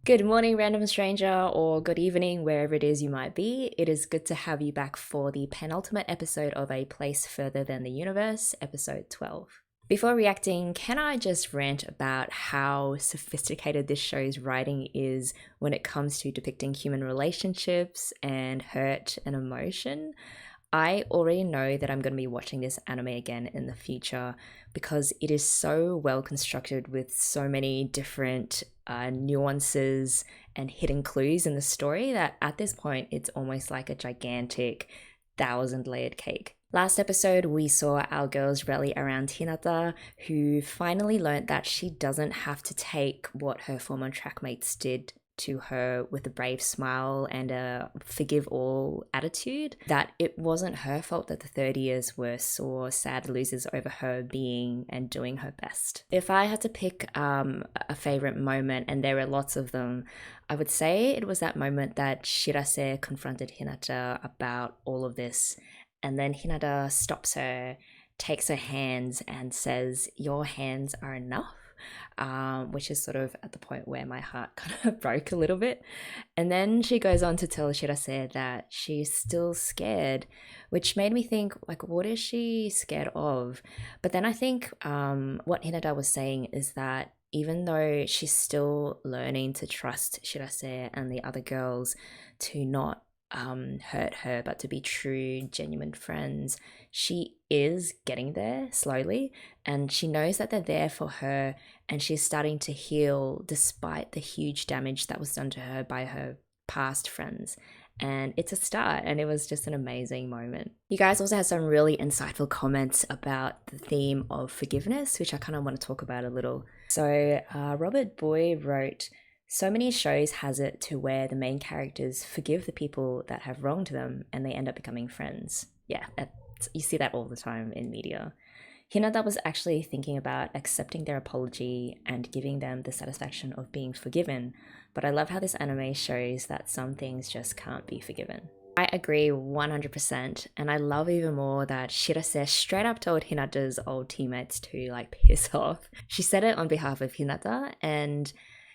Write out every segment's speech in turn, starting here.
Good morning, random stranger, or good evening, wherever it is you might be. It is good to have you back for the penultimate episode of A Place Further Than the Universe, episode 12. Before reacting, can I just rant about how sophisticated this show's writing is when it comes to depicting human relationships and hurt and emotion? I already know that I'm going to be watching this anime again in the future because it is so well constructed with so many different nuances and hidden clues in the story that at this point it's almost like a gigantic thousand layered cake. Last episode, we saw our girls rally around Hinata, who finally learnt that she doesn't have to take what her former trackmates did to her with a brave smile and a forgive all attitude, that it wasn't her fault that the third years were sore, sad losers over her being and doing her best. If I had to pick a favorite moment, and there were lots of them, I would say it was that moment that Shirase confronted Hinata about all of this, and then Hinata stops her, takes her hands and says, "Your hands are enough." Which is sort of at the point where my heart kind of broke a little bit. And then she goes on to tell Shirase that she's still scared, which made me think, like, what is she scared of? But then I think what Hinata was saying is that even though she's still learning to trust Shirase and the other girls to not hurt her, but to be true, genuine friends, she is getting there slowly, and she knows that they're there for her, and she's starting to heal despite the huge damage that was done to her by her past friends. And it's a start, and it was just an amazing moment. You guys also had some really insightful comments about the theme of forgiveness, which I kind of want to talk about a little. So Robert Boy wrote, "So many shows has it to where the main characters forgive the people that have wronged them and they end up becoming friends." Yeah, you see that all the time in media. Hinata was actually thinking about accepting their apology and giving them the satisfaction of being forgiven, but I love how this anime shows that some things just can't be forgiven. I agree 100%, and I love even more that Shirase straight up told Hinata's old teammates to like piss off. She said it on behalf of Hinata, and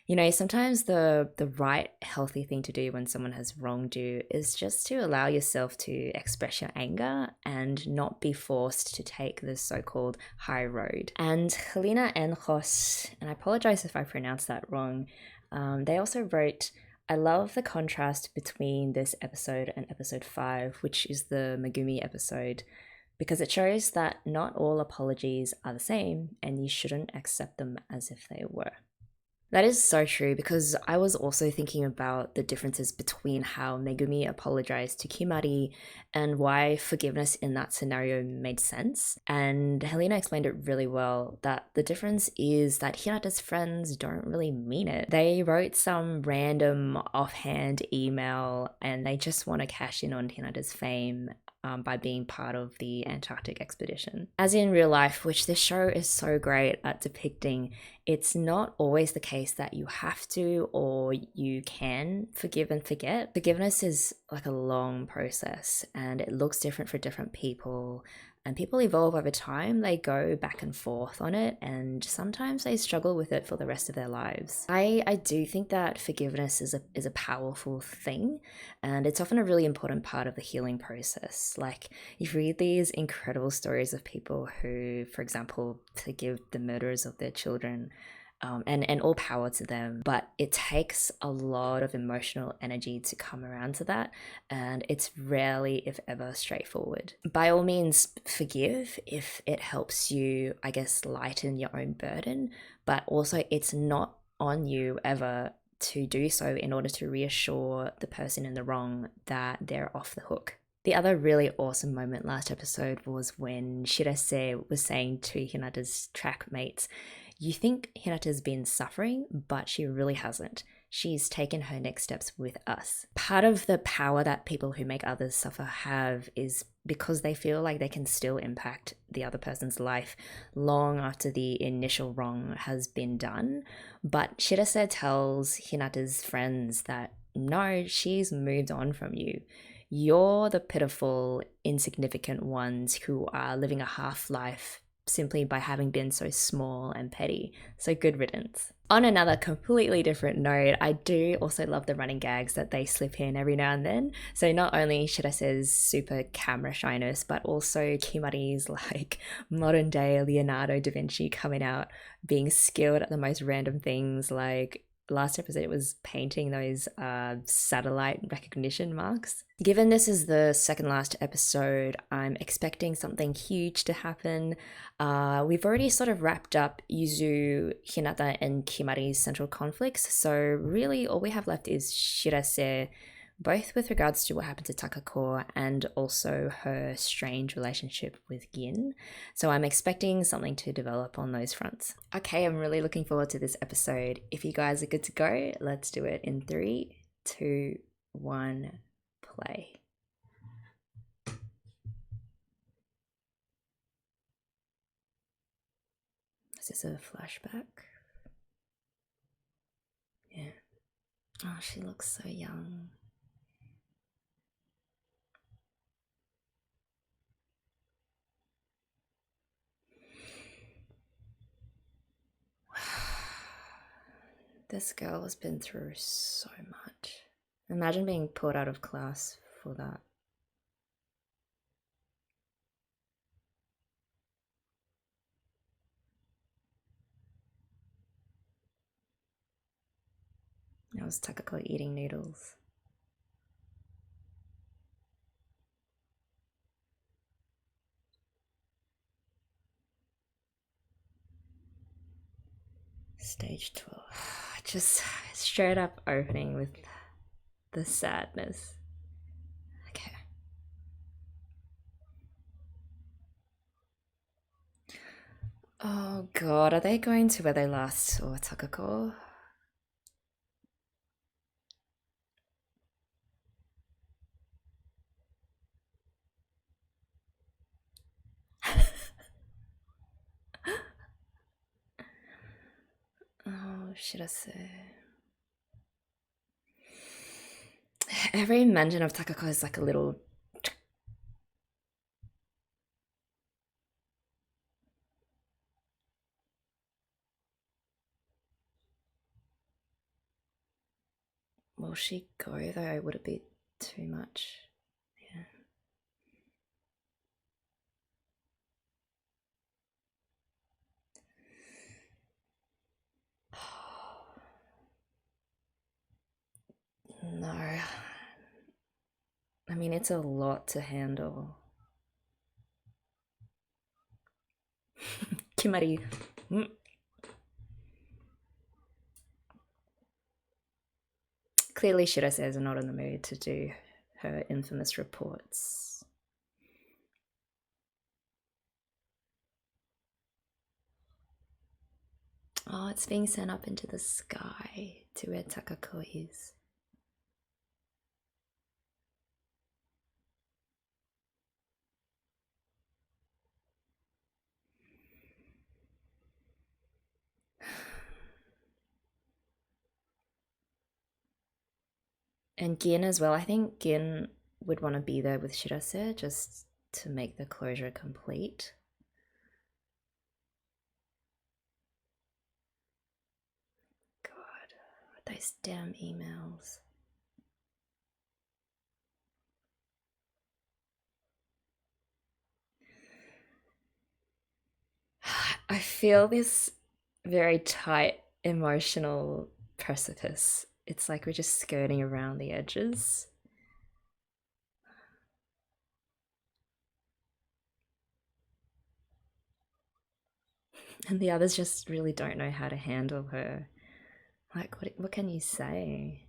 you know, sometimes the right healthy thing to do when someone has wronged you is just to allow yourself to express your anger and not be forced to take the so-called high road. And Helena Enjos, and I apologize if I pronounced that wrong, they also wrote, "I love the contrast between this episode and episode 5, which is the Megumi episode, because it shows that not all apologies are the same and you shouldn't accept them as if they were." That is so true, because I was also thinking about the differences between how Megumi apologized to Kimari and why forgiveness in that scenario made sense. And Helena explained it really well, that the difference is that Hinata's friends don't really mean it. They wrote some random offhand email and they just want to cash in on Hinata's fame by being part of the Antarctic expedition. As in real life, which this show is so great at depicting, it's not always the case that you have to or you can forgive and forget. Forgiveness is like a long process and it looks different for different people. And people evolve over time, they go back and forth on it, and sometimes they struggle with it for the rest of their lives. I do think that forgiveness is a powerful thing, and it's often a really important part of the healing process. Like, you read these incredible stories of people who, for example, forgive the murderers of their children, and all power to them. But it takes a lot of emotional energy to come around to that, and it's rarely, if ever, straightforward. By all means, forgive if it helps you, I guess, lighten your own burden, but also it's not on you ever to do so in order to reassure the person in the wrong that they're off the hook. The other really awesome moment last episode was when Shirase was saying to Hinata's track mates, "You think Hinata's been suffering, but she really hasn't. She's taken her next steps with us." Part of the power that people who make others suffer have is because they feel like they can still impact the other person's life long after the initial wrong has been done. But Shirase tells Hinata's friends that no, she's moved on from you. You're the pitiful, insignificant ones who are living a half life simply by having been so small and petty. So good riddance. On another completely different note, I do also love the running gags that they slip in every now and then. So not only Shirase's super camera shyness, but also Kimari's like modern day Leonardo da Vinci coming out, being skilled at the most random things. Like last episode, it was painting those satellite recognition marks. Given this is the second last episode, I'm expecting something huge to happen. We've already sort of wrapped up Yuzu, Hinata, and Kimari's central conflicts, so really all we have left is Shirase, both with regards to what happened to Takako and also her strange relationship with Gin. So I'm expecting something to develop on those fronts. Okay, I'm really looking forward to this episode. If you guys are good to go, let's do it in 3, 2, 1, play. Is this a flashback? Yeah. Oh, she looks so young. This girl has been through so much. Imagine being pulled out of class for that. That was Takako eating noodles. Stage 12. Just straight up opening with the sadness. Okay. Oh god, are they going to where they last saw Takako? Oh, should I say? Every mention of Takako is like a little. Will she go though? Would it be too much? Yeah. No. I mean, it's a lot to handle. Kimari. Clearly, Shirase is not in the mood to do her infamous reports. Oh, it's being sent up into the sky to where Takako is. And Gin as well. I think Gin would want to be there with Shirase just to make the closure complete. God, those damn emails. I feel this very tight emotional precipice. It's like we're just skirting around the edges. And the others just really don't know how to handle her. Like, what can you say?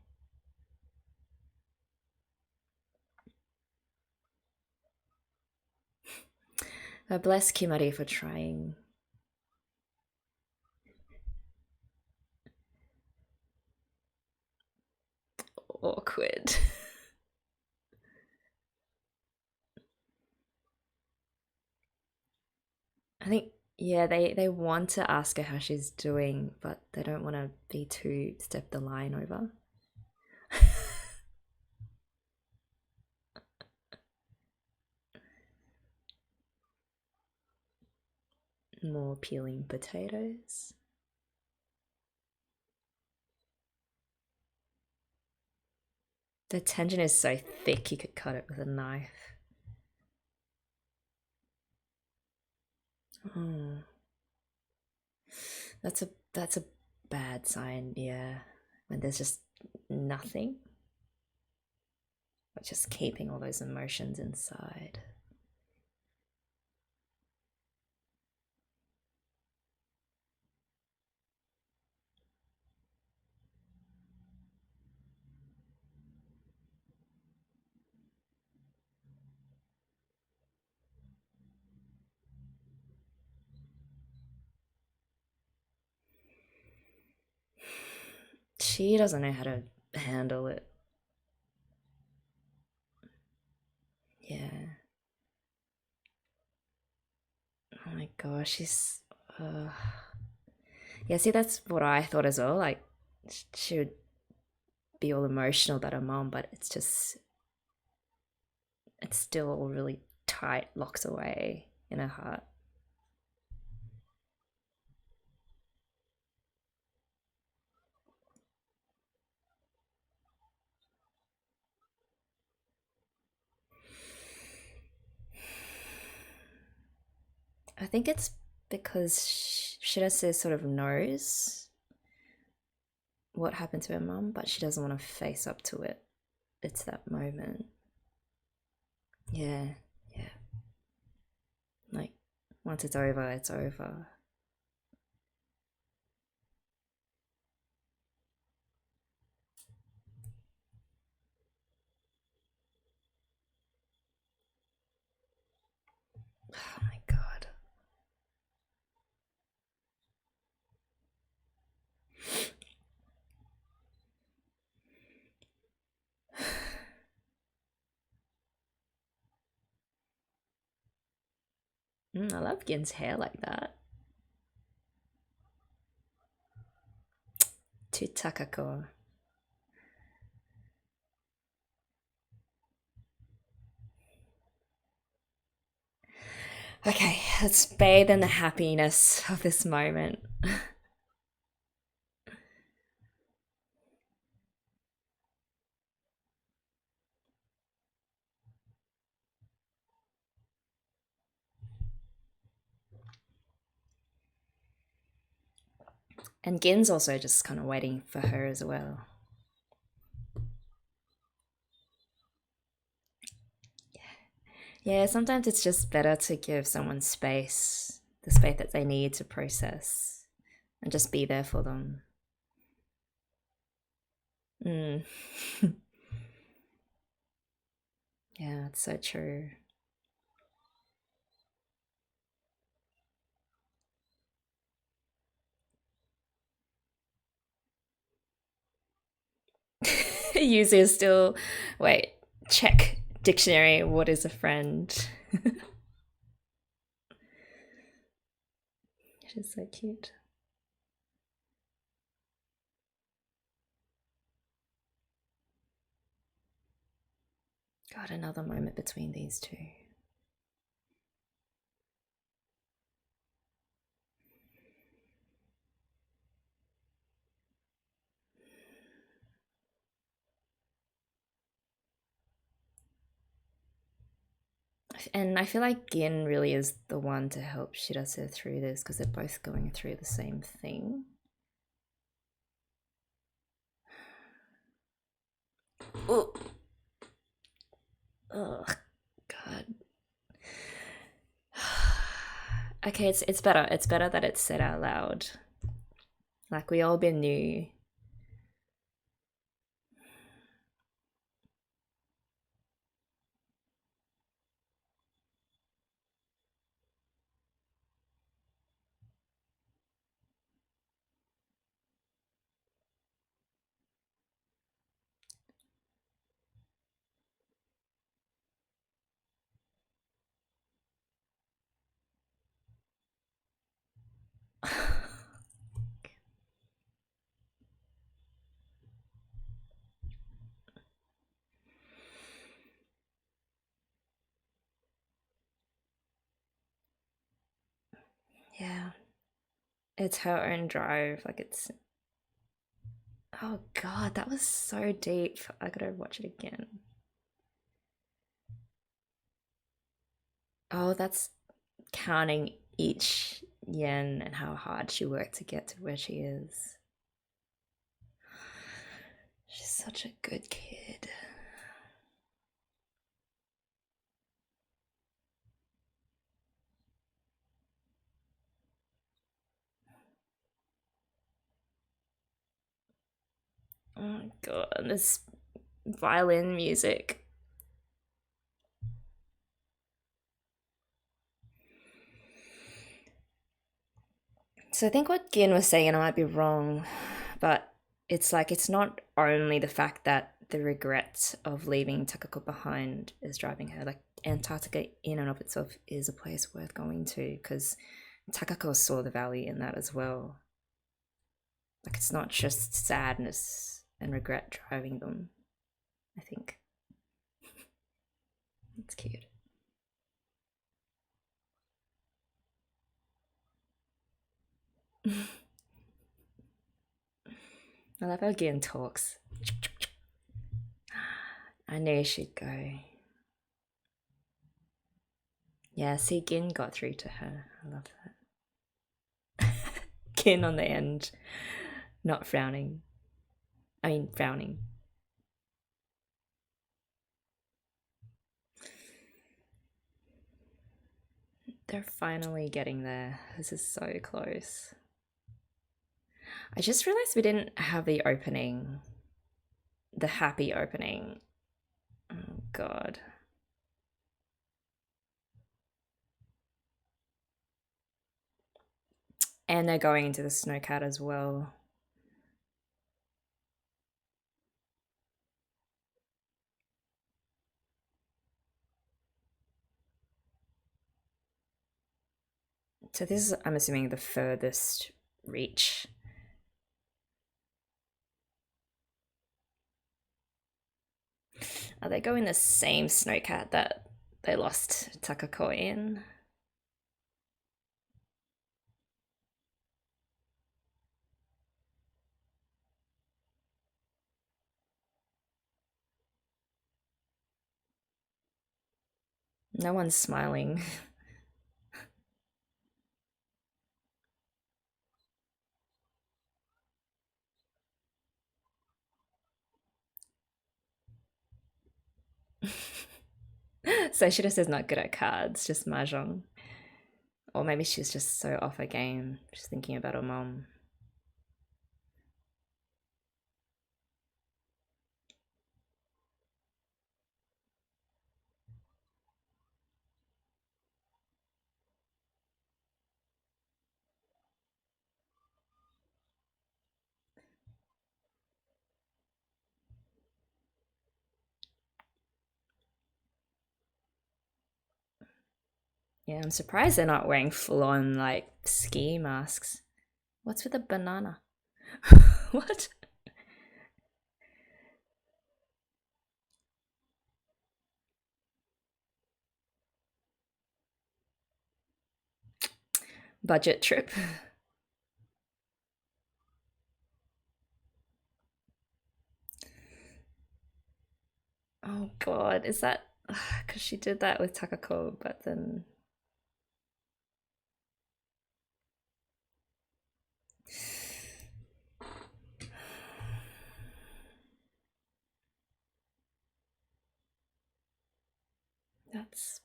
Bless Kimari for trying. Awkward. I think, yeah, they want to ask her how she's doing, but they don't want to be too step the line over. More peeling potatoes. The tension is so thick you could cut it with a knife. Oh. That's a bad sign, yeah. When there's just nothing. But just keeping all those emotions inside. She doesn't know how to handle it. Yeah. Oh my gosh, she's. Yeah, see, that's what I thought as well. Like, she would be all emotional about her mom, but it's just. It's still all really tight, locks away in her heart. I think it's because Shirase sort of knows what happened to her mum, but she doesn't want to face up to it. It's that moment. Yeah, yeah. Like, once it's over, it's over. Oh my god. I love Gin's hair like that. Too takako. Okay, let's bathe in the happiness of this moment. And Gin's also just kind of waiting for her as well. Yeah, sometimes it's just better to give someone space, the space that they need to process, and just be there for them. Mm. Yeah, it's so true. User still. Wait, check dictionary. What is a friend? She's so cute. God, another moment between these two. And I feel like Gin really is the one to help Shirase through this because they're both going through the same thing. Oh, God. Okay, it's better. It's better that it's said out loud. Like we all been new. Yeah. It's her own drive. Like it's. Oh god, that was so deep. I gotta watch it again. Oh, that's counting each yen and how hard she worked to get to where she is. She's such a good kid. Oh my god, this violin music. So I think what Gin was saying, and I might be wrong, but it's like it's not only the fact that the regret of leaving Takako behind is driving her. Like Antarctica in and of itself is a place worth going to because Takako saw the value in that as well. Like it's not just sadness and regret driving them, I think. It's cute. I love how Gin talks. I knew she'd go. Yeah, see, Gin got through to her. I love that. Gin on the end, not frowning. I mean, frowning. They're finally getting there. This is so close. I just realized we didn't have the opening. The happy opening. Oh, God. And they're going into the snowcat as well. So this is, I'm assuming, the furthest reach. Are they going the same snowcat that they lost Takako in? No one's smiling. So she just is not good at cards, just mahjong. Or maybe she's just so off her game, just thinking about her mom. Yeah, I'm surprised they're not wearing full on like ski masks. What's with the banana? What? Budget trip. Oh god, is that because she did that with Takako, but then that's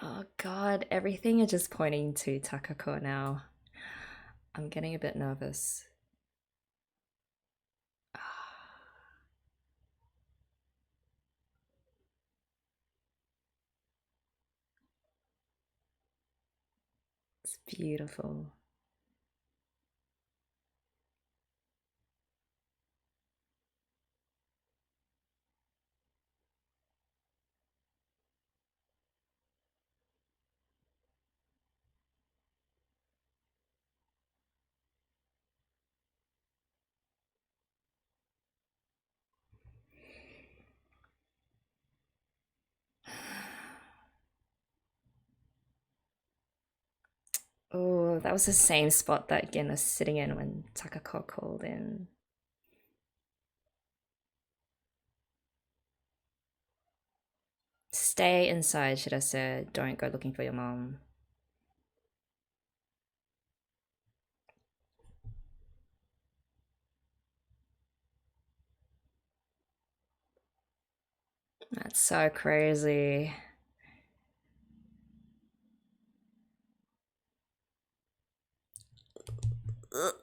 oh god, everything is just pointing to Takako now. I'm getting a bit nervous. It's beautiful. that was the same spot that Gin was sitting in when Takako called in. Stay inside, should I say. Don't go looking for your mom. That's so crazy. Ugh.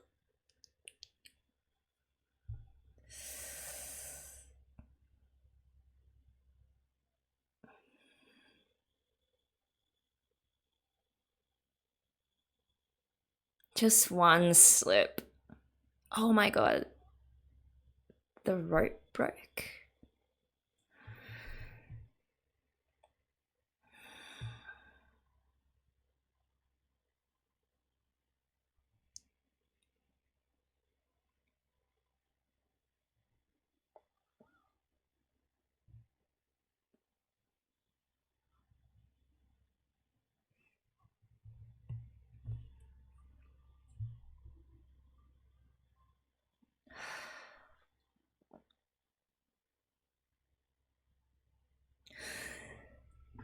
Just one slip. Oh my god. The rope broke.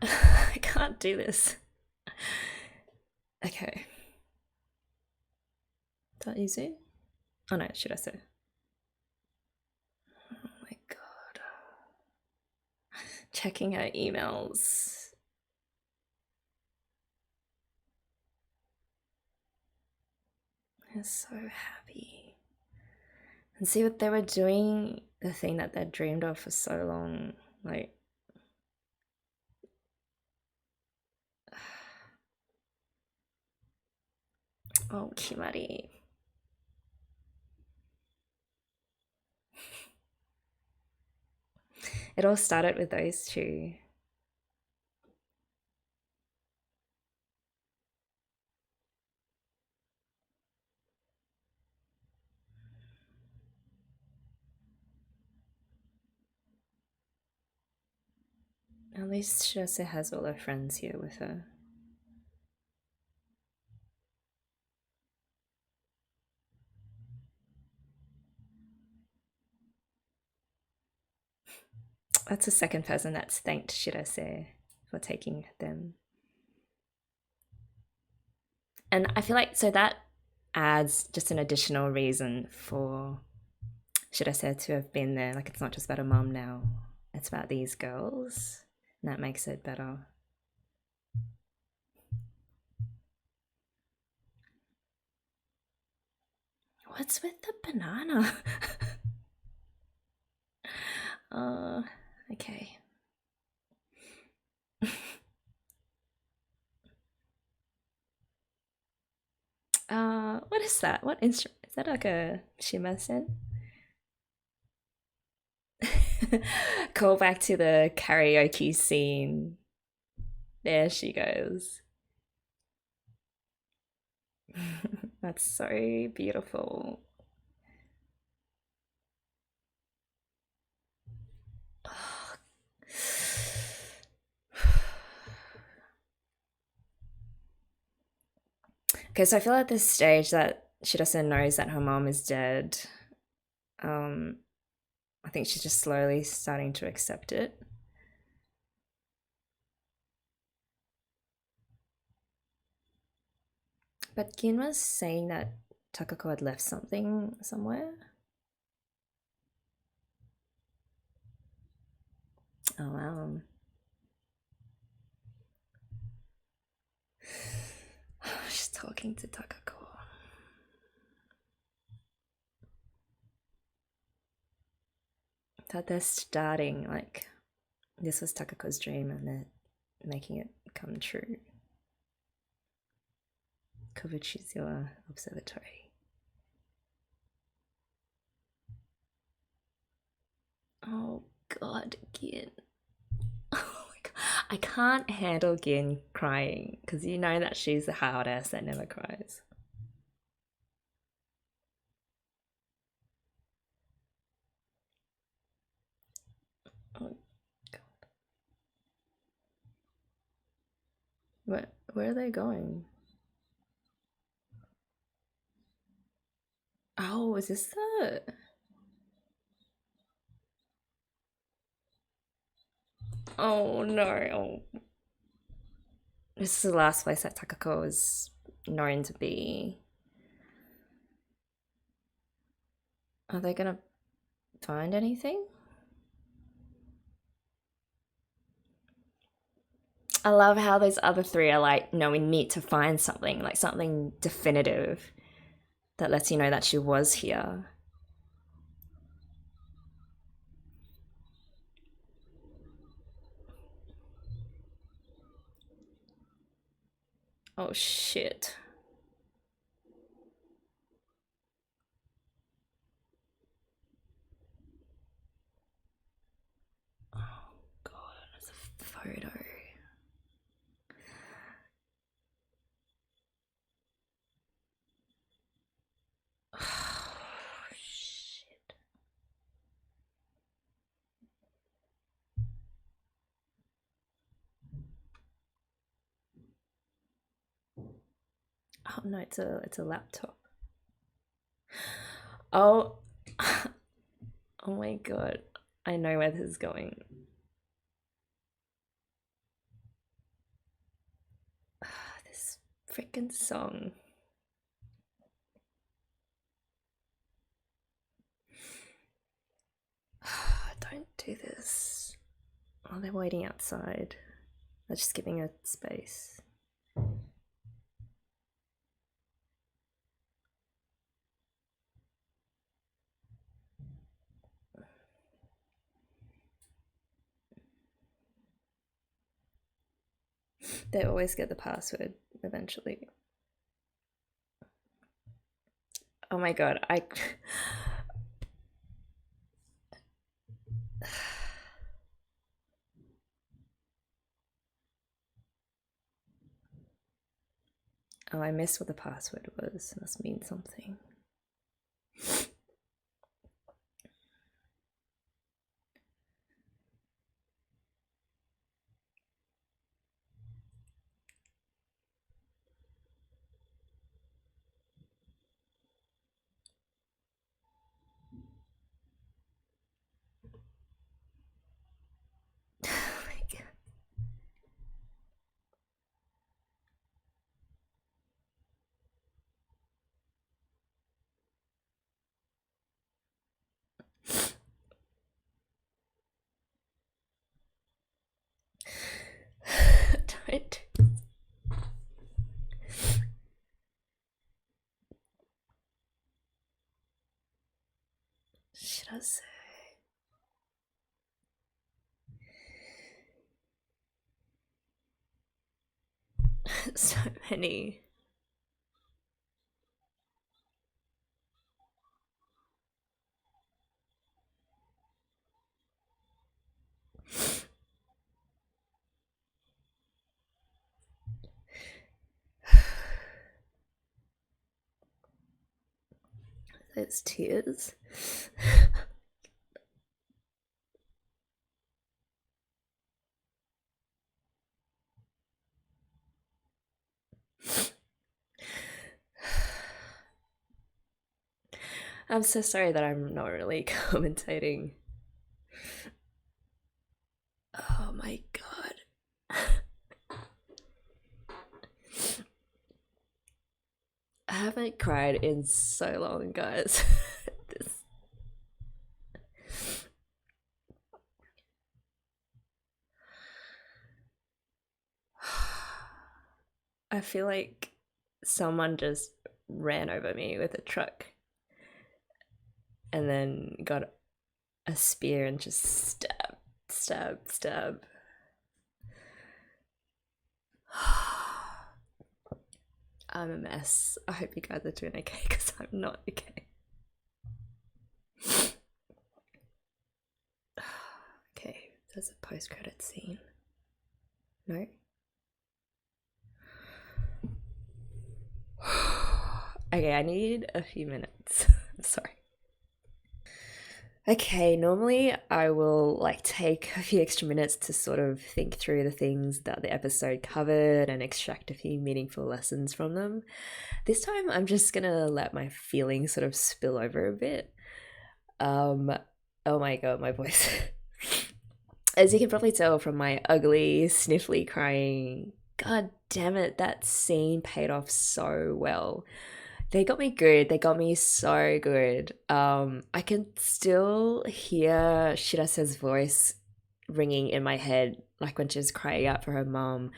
I can't do this. Okay. Is that easy? Oh no, should I say? Oh my god. Checking her emails. They're so happy. And see what they were doing, the thing that they dreamed of for so long. Like, oh, Kimari. It all started with those two. At least Shirase has all her friends here with her. That's the second person that's thanked Shirase for taking them. And I feel like, so that adds just an additional reason for Shirase to have been there. Like, it's not just about her mum now, it's about these girls. And that makes it better. What's with the banana? Okay. What is that? What instrument? Is that like a shimasen? Call back to the karaoke scene. There she goes. That's so beautiful. Okay, so I feel at this stage that Shirase knows that her mom is dead. I think she's just slowly starting to accept it. But Gin was saying that Takako had left something somewhere. Oh wow. She's talking to Takako. That they're starting, like, this was Takako's dream and they're making it come true. Kobuchi's your observatory. Oh god, Gin. Oh my god. I can't handle Gin crying because you know that she's the hard ass that never cries. Oh god. Where are they going? Oh, is this the... Oh no. Oh. This is the last place that Takako is known to be. Are they gonna find anything? I love how those other three are like, no, we need to find something, like something definitive that lets you know that she was here. Oh shit. Oh god, there's a photo. Oh shit. Oh no, it's a laptop. Oh. Oh my god. I know where this is going. This freaking song. Don't do this. Oh, they're waiting outside. They're just giving her space. They always get the password eventually. Oh my god, Oh, I missed what the password was. It must mean something. Oh my god. Don't. Should I say? So many. Those tears. I'm so sorry that I'm not really commentating. Oh my god. I haven't cried in so long, guys. This... I feel like someone just ran over me with a truck and then got a spear and just stab, stab, stab. I'm a mess. I hope you guys are doing okay because I'm not okay. Okay, there's a post-credit scene. No? Okay, I need a few minutes. Sorry. Okay, normally I will like take a few extra minutes to sort of think through the things that the episode covered and extract a few meaningful lessons from them. This time I'm just gonna let my feelings sort of spill over a bit. Um, oh my god, my voice. As you can probably tell from my ugly, sniffly crying, god damn it, that scene paid off so well. They got me good. They got me so good. I can still hear Shirase's voice ringing in my head, like when she was crying out for her mom.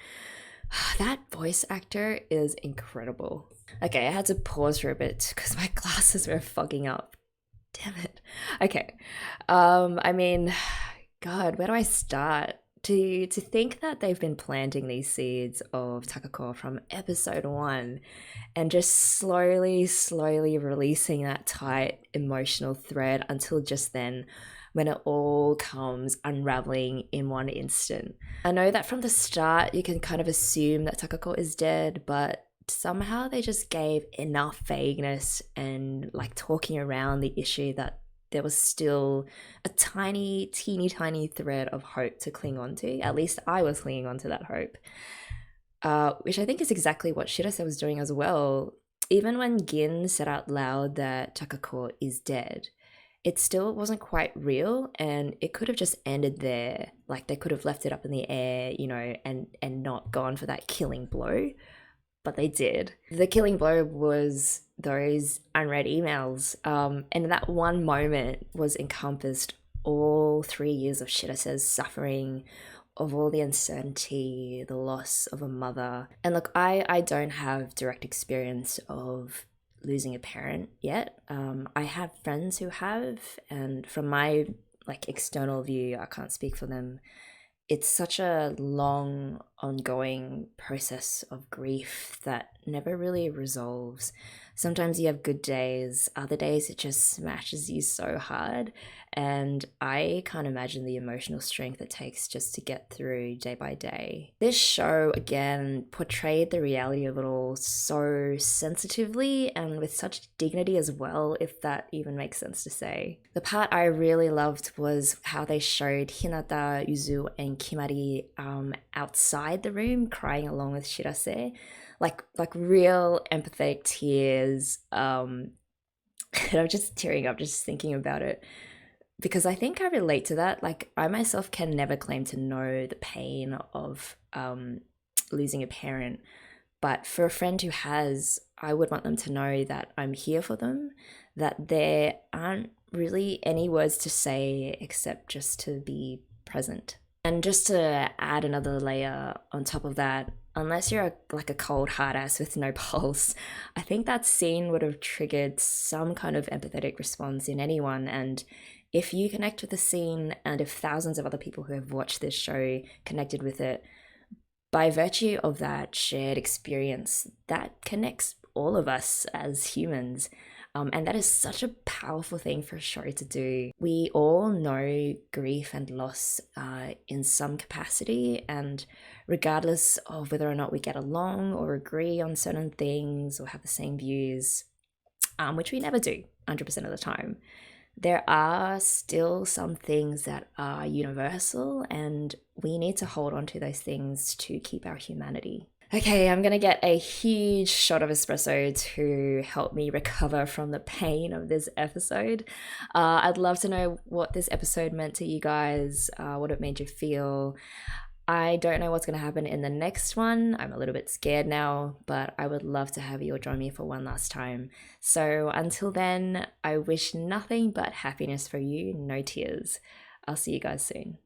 That voice actor is incredible. Okay, I had to pause for a bit because my glasses were fogging up. Damn it. Okay. I mean, God, where do I start? To think that they've been planting these seeds of Takako from episode one and just slowly releasing that tight emotional thread until just then when it all comes unraveling in one instant. I know that from the start you can kind of assume that Takako is dead, but somehow they just gave enough vagueness and like talking around the issue that there was still a teeny tiny thread of hope to cling on to. At least I was clinging on to that hope, which I think is exactly what Shirase was doing as well. Even when Gin said out loud that Takako is dead, it still wasn't quite real, and it could have just ended there. Like they could have left it up in the air, you know, and not gone for that killing blow, but they did. The killing blow was those unread emails, and that one moment was encompassed all 3 years of Shirase's suffering, of all the uncertainty, the loss of a mother. And look, I don't have direct experience of losing a parent yet. I have friends who have, and from my like external view, I can't speak for them. It's such a long, ongoing process of grief that never really resolves. Sometimes you have good days, other days it just smashes you so hard. And I can't imagine the emotional strength it takes just to get through day by day. This show, again, portrayed the reality of it all so sensitively and with such dignity as well, if that even makes sense to say. The part I really loved was how they showed Hinata, Yuzu, and Kimari outside the room crying along with Shirase. Like real empathetic tears. And I'm just tearing up just thinking about it, because I think I relate to that. Like I myself can never claim to know the pain of losing a parent, but for a friend who has, I would want them to know that I'm here for them, that there aren't really any words to say except just to be present. And just to add another layer on top of that, unless you're like a cold hard ass with no pulse, I think that scene would have triggered some kind of empathetic response in anyone. And if you connect with the scene, and if thousands of other people who have watched this show connected with it, by virtue of that shared experience, that connects all of us as humans. And that is such a powerful thing for a show to do. We all know grief and loss in some capacity, and regardless of whether or not we get along or agree on certain things or have the same views, which we never do 100% of the time, there are still some things that are universal, and we need to hold on to those things to keep our humanity. Okay, I'm gonna get a huge shot of espresso to help me recover from the pain of this episode. I'd love to know what this episode meant to you guys, what it made you feel. I don't know what's going to happen in the next one. I'm a little bit scared now, but I would love to have you all join me for one last time. So until then, I wish nothing but happiness for you, no tears. I'll see you guys soon.